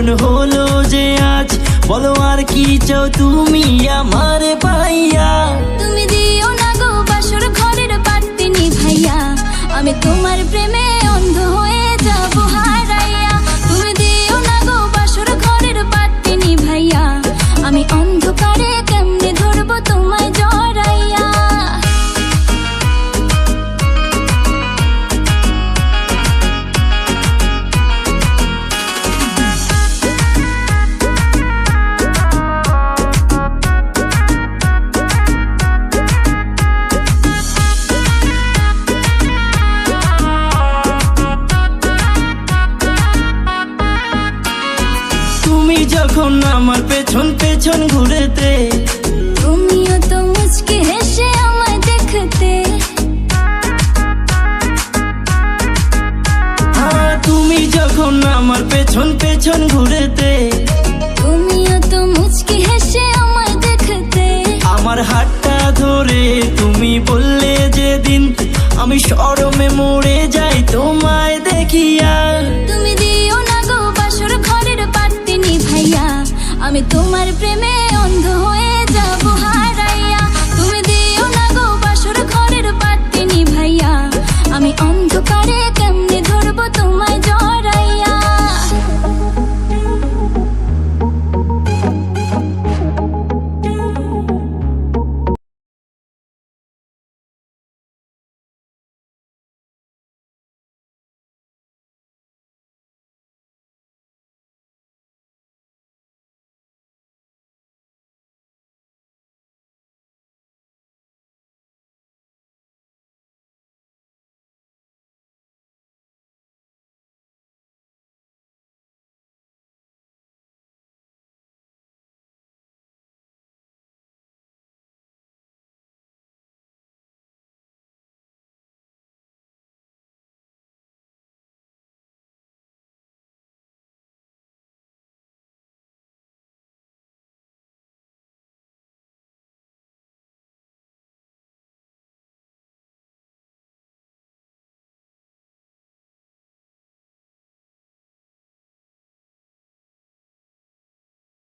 এমন হলো যে আজ, বলো আর কি চাও তুমি আমার পাইয়া। তুমি দিও না গো বাসর ঘরের বাতি নিভাইয়া, আমি তোমার প্রেমে অন্ধ হয়ে যাব হারাইয়া। তুমি দিও না গো বাসর ঘরের বাতি নিভাইয়া, আমি অন্ধকারে কেমনে ধরবো তোমায় জড়াইয়া। তুমি যখন আমার পেছন পেছন ঘুরেতে, তুমিও তো মুচকি হেসে আমায় দেখতে। তুমি যখন আমার পেছন পেছন ঘুরেতে, তুমিও তো মুচকি হেসে আমায় দেখতে। আমার হাতটা ধরে তুমি বললে যেদিন, আমি শরমে মরে যাই তোমায় দেখিয়া। তুমি দিও না গো বাসর ঘরের বাতি নিভাইয়া, আমি তোমার প্রেমে